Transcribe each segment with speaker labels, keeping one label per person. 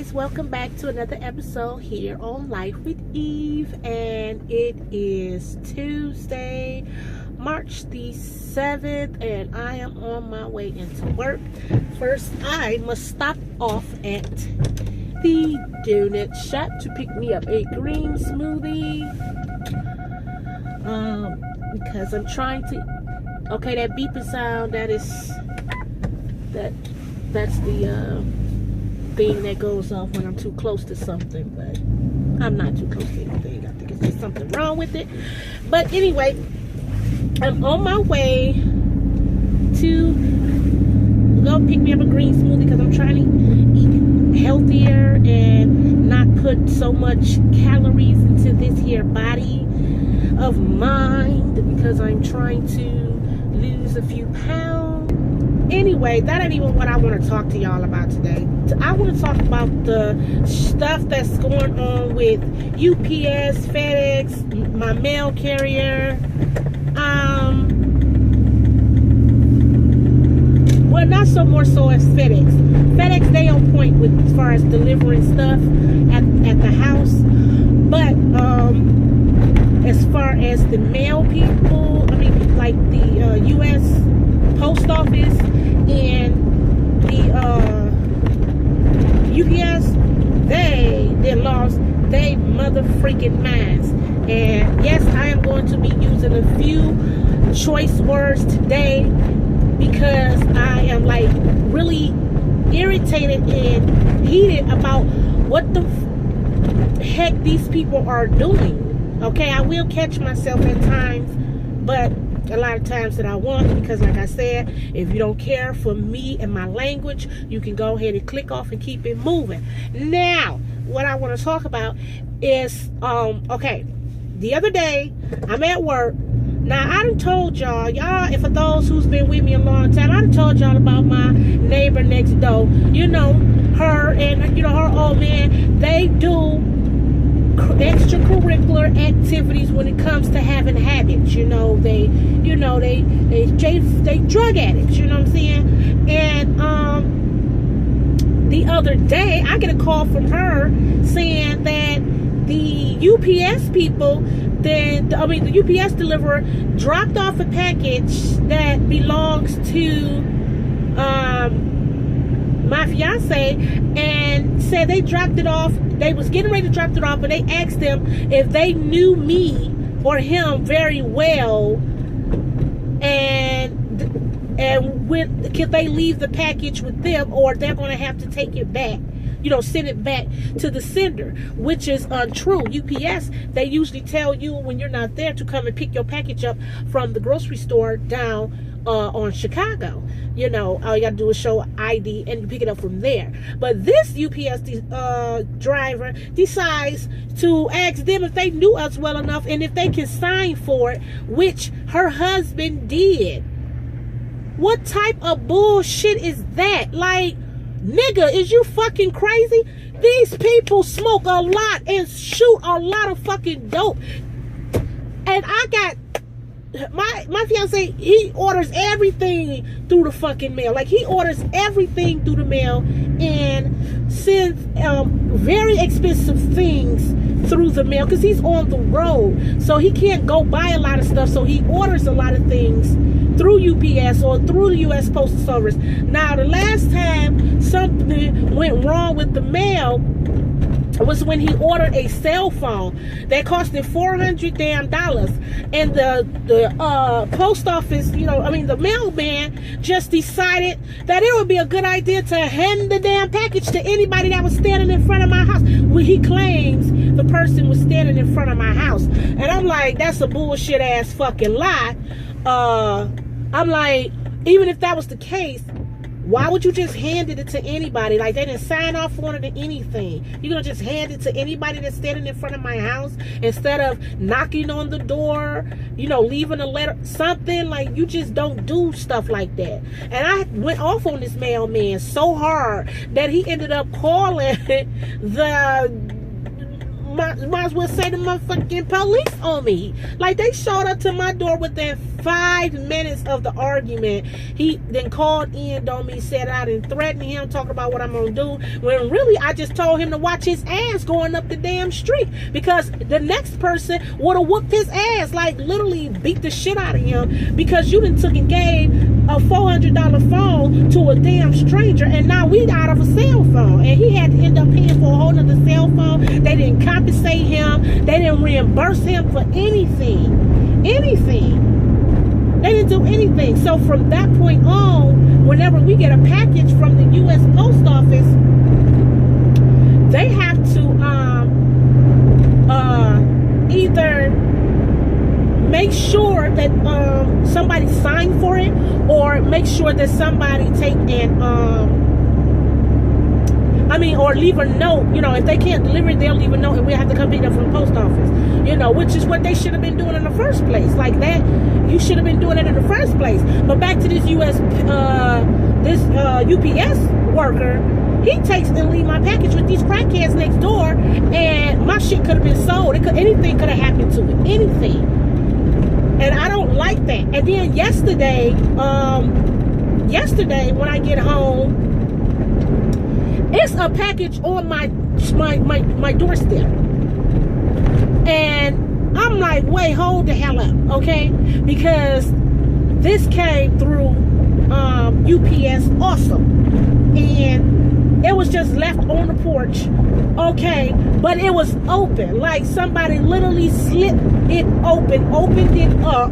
Speaker 1: guys, welcome back to another episode here on Life with Eve, and it is Tuesday, March the 7th, and I am on my way into work. First, I must stop off at the donut shop to pick me up a green smoothie, because I'm trying to, okay, that beeping sound, that's the thing that goes off when I'm too close to something, but I'm not too close to anything. I think it's just something wrong with it. But anyway, I'm on my way to go pick me up a green smoothie because I'm trying to eat healthier and not put so much calories into this here body of mine, because I'm trying to lose a few pounds. Anyway, that ain't even what I want to talk to y'all about today. I want to talk about the stuff that's going on with UPS, FedEx, my mail carrier. Well, not so more so as FedEx. FedEx, they on point with as far as delivering stuff at the house. But as far as the mail people, I mean, like the U.S. Post Office and the UPS, they lost they mother freaking minds. And yes, I am going to be using a few choice words today because I am like really irritated and heated about what the heck these people are doing. Okay, I will catch myself at times, but a lot of times that I won't, because like I said, if you don't care for me and my language, you can go ahead and click off and keep it moving. Now, what I want to talk about is, okay, the other day, I'm at work. Now, I done told y'all, and for those who's been with me a long time, I done told y'all about my neighbor next door. You know, her and, you know, her old man, they do extracurricular activities when it comes to having habits. You know, they drug addicts, you know what I'm saying? And the other day I get a call from her saying that the UPS people, the UPS deliverer dropped off a package that belongs to my fiance, and said they dropped it off. They was getting ready to drop it off, but they asked them if they knew me or him very well, and could they leave the package with them, or they're going to have to take it back, you know, send it back to the sender, which is untrue. UPS, they usually tell you when you're not there to come and pick your package up from the grocery store down on Chicago. You know, all you gotta do is show ID and you pick it up from there. But this UPS driver decides to ask them if they knew us well enough and if they can sign for it, which her husband did. What type of bullshit is that? Like, nigga, is you fucking crazy? These people smoke a lot and shoot a lot of fucking dope. And I got my fiance, he orders everything through the fucking mail. Like, he orders everything through the mail and sends very expensive things through the mail because he's on the road, so he can't go buy a lot of stuff. So he orders a lot of things through UPS or through the U.S. Postal Service. Now, the last time something went wrong with the mail was when he ordered a cell phone that cost him $400 damn, and the post office, the mailman just decided that it would be a good idea to hand the damn package to anybody that was standing in front of my house. When he claims the person was standing in front of my house, and I'm like, that's a bullshit ass fucking lie. I'm like, even if that was the case, why would you just hand it to anybody? Like, they didn't sign off on it or anything. You're going to just hand it to anybody that's standing in front of my house instead of knocking on the door, leaving a letter, something. Like, you just don't do stuff like that. And I went off on this mailman so hard that he ended up calling the might as well say the motherfucking police on me. Like, they showed up to my door within 5 minutes of the argument. He then called in on me, said I didn't threaten him, talking about what I'm gonna do, when really I just told him to watch his ass going up the damn street, because the next person would have whooped his ass, like literally beat the shit out of him, because you done took and gave a $400 phone to a damn stranger, and now we out of a cell phone, and he had to end up paying for a whole nother cell phone. They didn't compensate him, they didn't reimburse him for anything. They didn't do anything. So from that point on, whenever we get a package from the U.S. Post Office, they have to either make sure that somebody signed for it, or make sure that somebody take and or leave a note. You know, if they can't deliver it, they'll leave a note, and we have to come pick it up from the post office. You know, which is what they should have been doing in the first place. Like that, you should have been doing it in the first place. But back to this UPS worker, he takes and leave my package with these crackheads next door, and my shit could have been sold. Anything could have happened to it. Anything. And I don't like that. And then yesterday when I get home, it's a package on my doorstep. And I'm like, wait, hold the hell up, okay? Because this came through UPS also. And it was just left on the porch, okay? But it was open. Like somebody literally slipped it open, opened it up.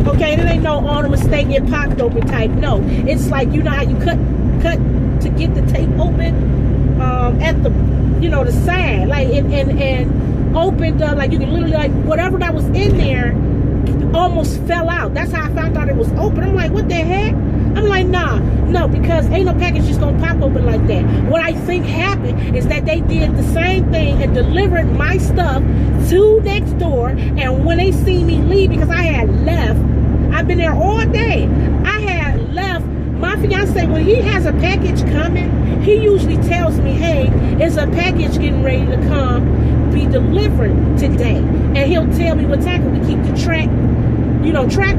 Speaker 1: Okay, it ain't no on a mistake, it popped open type. No, it's like, you know how you cut to get the tape open at the, you know, the side, like and opened up, like you can literally, like whatever that was in there almost fell out. That's how I found out it was open. I'm like, what the heck? I'm like, no, because ain't no package just gonna pop open like that. What I think happened is that they did the same thing and delivered my stuff to next door, and when they see me leave, because I had left, I've been there all day, I had left. My fiance, when he has a package coming, he usually tells me, hey, it's a package getting ready to come, be delivered today. And he'll tell me what time, we keep the track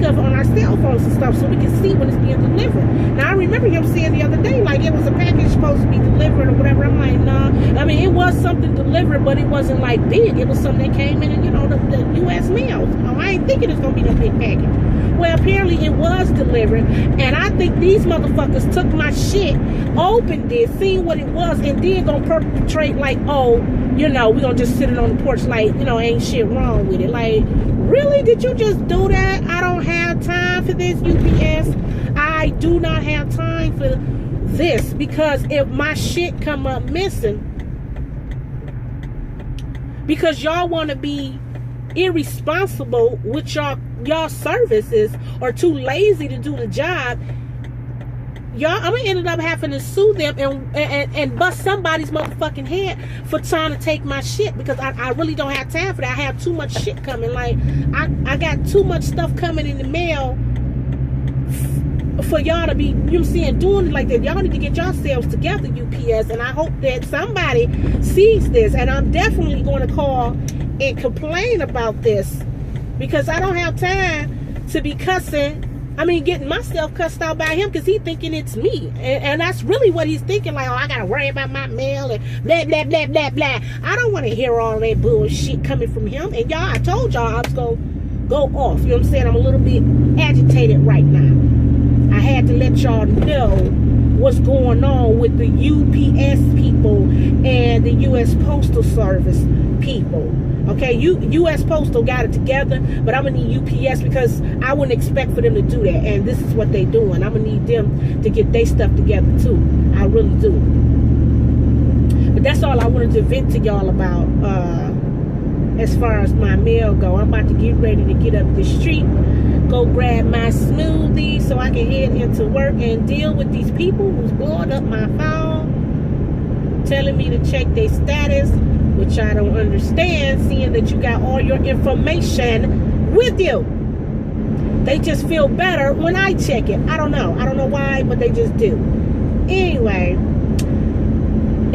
Speaker 1: of on our cell phones and stuff, so we can see when it's being delivered. Now, I remember him saying the other day, like, it was a package supposed to be delivered or whatever. I'm like, nah. I mean, it was something delivered, but it wasn't, like, big. It was something that came in, and, you know, the U.S. mail. Oh, I ain't thinking it's going to be no big package. Well, apparently it was delivered, and I think these motherfuckers took my shit, opened it, seen what it was, and then gonna perpetrate like, oh, you know, we gonna just sit it on the porch like, you know, ain't shit wrong with it. Like, really? Did you just do that? I don't have time for this, UPS. I do not have time for this, because if my shit come up missing, because y'all want to be irresponsible with y'all services, or too lazy to do the job, y'all, I'm gonna end up having to sue them and bust somebody's motherfucking head for trying to take my shit, because I really don't have time for that. I have too much shit coming. Like, I got too much stuff coming in the mail for y'all to be, you know what I'm saying, doing it like that. Y'all need to get yourselves together, UPS, and I hope that somebody sees this. And I'm definitely going to call and complain about this, because I don't have time to be getting myself cussed out by him, because he's thinking it's me. And that's really what he's thinking, like, oh, I gotta worry about my mail and blah, blah, blah, blah, blah. I don't want to hear all that bullshit coming from him. And y'all, I told y'all I was gonna go off. You know what I'm saying? I'm a little bit agitated right now. I had to let y'all know what's going on with the UPS people and the U.S. Postal Service people. Okay, U.S. Postal got it together, but I'm going to need UPS, because I wouldn't expect for them to do that. And this is what they're doing. I'm going to need them to get their stuff together, too. I really do. But that's all I wanted to vent to y'all about as far as my mail go. I'm about to get ready to get up the street, go grab my smoothie so I can head into work and deal with these people who's blowing up my phone, telling me to check their status, which I don't understand, seeing that you got all your information with you. They just feel better when I check it. I don't know why, but they just do. Anyway,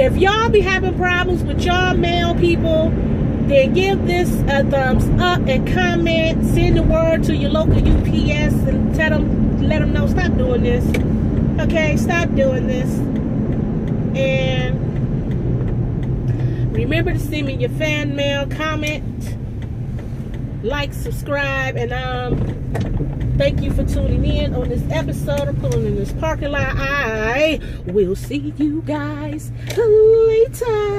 Speaker 1: if y'all be having problems with y'all mail people, then give this a thumbs up and comment. Send the word to your local UPS and let them know, stop doing this. Okay, stop doing this. And remember to send me your fan mail, comment, like, subscribe, and thank you for tuning in on this episode of Pulling in This Parking Lot. I will see you guys later.